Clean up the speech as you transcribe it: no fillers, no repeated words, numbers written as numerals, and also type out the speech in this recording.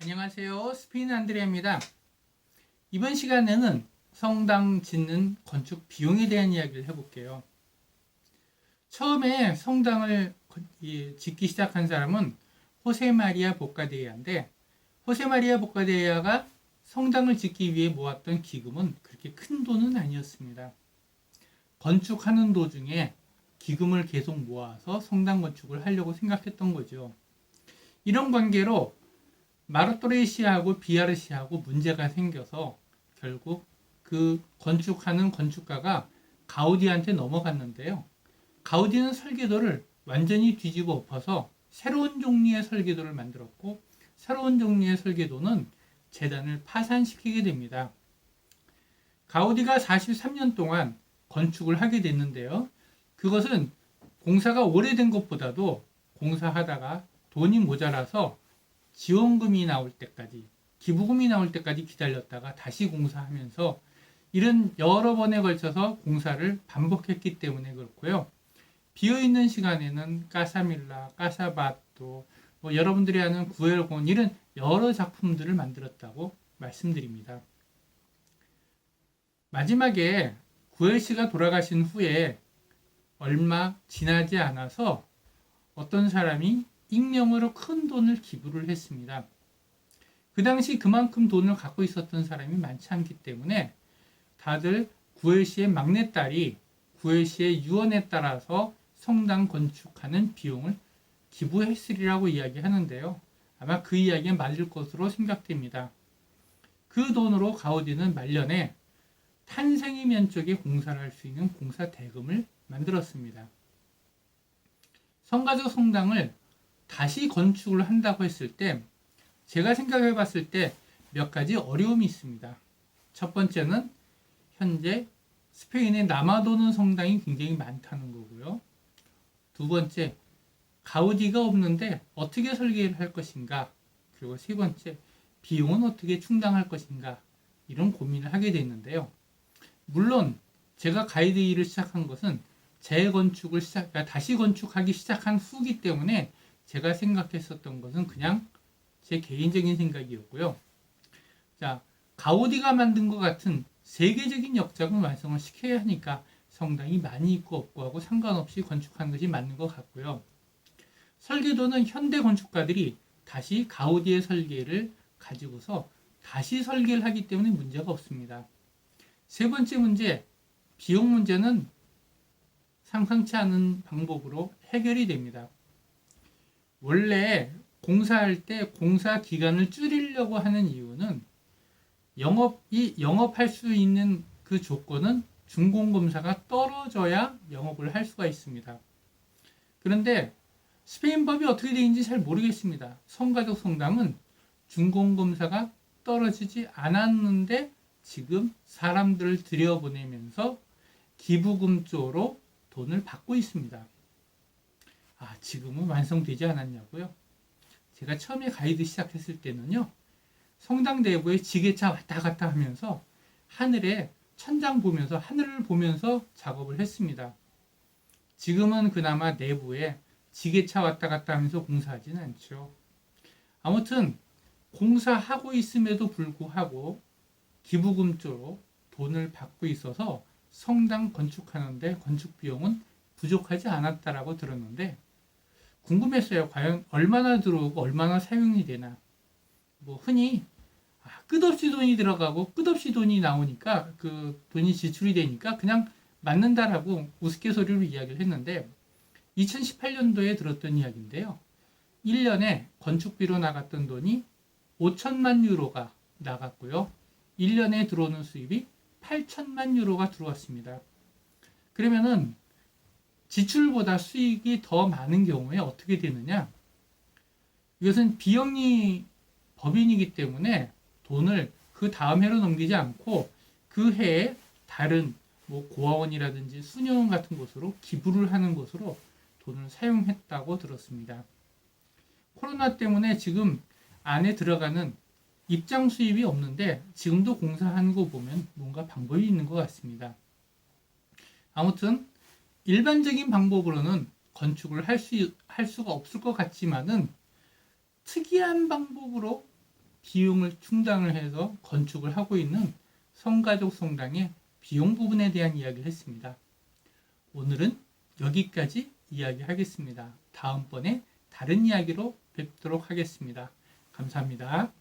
안녕하세요. 스페인 안드레입니다. 이번 시간에는 성당 짓는 건축 비용에 대한 이야기를 해볼게요. 처음에 성당을 짓기 시작한 사람은 호세 마리아 보카데야인데, 호세 마리아 보카데야가 성당을 짓기 위해 모았던 기금은 그렇게 큰 돈은 아니었습니다. 건축하는 도중에 기금을 계속 모아서 성당 건축을 하려고 생각했던 거죠. 이런 관계로 마르토레시하고 비아르시하고 문제가 생겨서 결국 그 건축하는 건축가가 가우디한테 넘어갔는데요. 가우디는 설계도를 완전히 뒤집어 엎어서 새로운 종류의 설계도를 만들었고, 새로운 종류의 설계도는 재단을 파산시키게 됩니다. 가우디가 43년 동안 건축을 하게 됐는데요. 그것은 공사가 오래된 것보다도 공사하다가 돈이 모자라서 지원금이 나올 때까지, 기부금이 나올 때까지 기다렸다가 다시 공사하면서 이런 여러 번에 걸쳐서 공사를 반복했기 때문에 그렇고요. 비어있는 시간에는 까사밀라, 까사바토, 여러분들이 아는 구엘곤 이런 여러 작품들을 만들었다고 말씀드립니다. 마지막에 구엘 씨가 돌아가신 후에 얼마 지나지 않아서 어떤 사람이 익명으로 큰 돈을 기부를 했습니다. 그 당시 그만큼 돈을 갖고 있었던 사람이 많지 않기 때문에 다들 구엘 씨의 막내딸이 구엘 씨의 유언에 따라서 성당 건축하는 비용을 기부했으리라고 이야기하는데요. 아마 그 이야기가 맞을 것으로 생각됩니다. 그 돈으로 가우디는 말년에 탄생이 면적에 공사를 할 수 있는 공사 대금을 만들었습니다. 성가적 성당을 다시 건축을 한다고 했을 때 제가 생각해 봤을 때 몇 가지 어려움이 있습니다. 첫 번째는 현재 스페인에 남아도는 성당이 굉장히 많다는 거고요. 두 번째, 가우디가 없는데 어떻게 설계를 할 것인가. 그리고 세 번째, 비용은 어떻게 충당할 것인가. 이런 고민을 하게 됐는데요. 물론 제가 가이드 일을 시작한 것은 재건축을 다시 건축하기 시작한 후기 때문에 제가 생각했었던 것은 그냥 제 개인적인 생각이었고요. 자, 가우디가 만든 것 같은 세계적인 역작은 완성을 시켜야 하니까 성당이 많이 있고 없고 하고 상관없이 건축하는 것이 맞는 것 같고요. 설계도는 현대 건축가들이 다시 가우디의 설계를 가지고서 다시 설계를 하기 때문에 문제가 없습니다. 세 번째 문제, 비용 문제는 상상치 않은 방법으로 해결이 됩니다. 원래 공사할 때 공사 기간을 줄이려고 하는 이유는 영업할 수 있는 그 조건은 준공검사가 떨어져야 영업을 할 수가 있습니다. 그런데 스페인 법이 어떻게 되는지 잘 모르겠습니다. 성가적 성당은 준공검사가 떨어지지 않았는데 지금 사람들을 들여보내면서 기부금 쪽으로 돈을 받고 있습니다. 지금은 완성되지 않았냐고요? 제가 처음에 가이드 시작했을 때는요, 성당 내부에 지게차 왔다 갔다 하면서 하늘에 천장 보면서 하늘을 보면서 작업을 했습니다. 지금은 그나마 내부에 지게차 왔다 갔다 하면서 공사하지는 않죠. 아무튼 공사하고 있음에도 불구하고 기부금 쪽으로 돈을 받고 있어서 성당 건축하는데 건축 비용은 부족하지 않았다라고 들었는데 궁금했어요. 과연 얼마나 들어오고 얼마나 사용이 되나. 흔히 끝없이 돈이 들어가고 끝없이 돈이 나오니까 그 돈이 지출이 되니까 그냥 맞는다라고 우스갯소리로 이야기를 했는데 2018년도에 들었던 이야기인데요. 1년에 건축비로 나갔던 돈이 5천만 유로가 나갔고요. 1년에 들어오는 수입이 8천만 유로가 들어왔습니다. 그러면은 지출보다 수익이 더 많은 경우에 어떻게 되느냐? 이것은 비영리 법인이기 때문에 돈을 그 다음 해로 넘기지 않고 그 해에 다른 고아원이라든지 수녀원 같은 곳으로 기부를 하는 것으로 돈을 사용했다고 들었습니다. 코로나 때문에 지금 안에 들어가는 입장 수입이 없는데 지금도 공사하는 거 보면 뭔가 방법이 있는 것 같습니다. 아무튼 일반적인 방법으로는 건축을 할 수가 없을 것 같지만은 특이한 방법으로 비용을 충당을 해서 건축을 하고 있는 성가족 성당의 비용 부분에 대한 이야기를 했습니다. 오늘은 여기까지 이야기하겠습니다. 다음번에 다른 이야기로 뵙도록 하겠습니다. 감사합니다.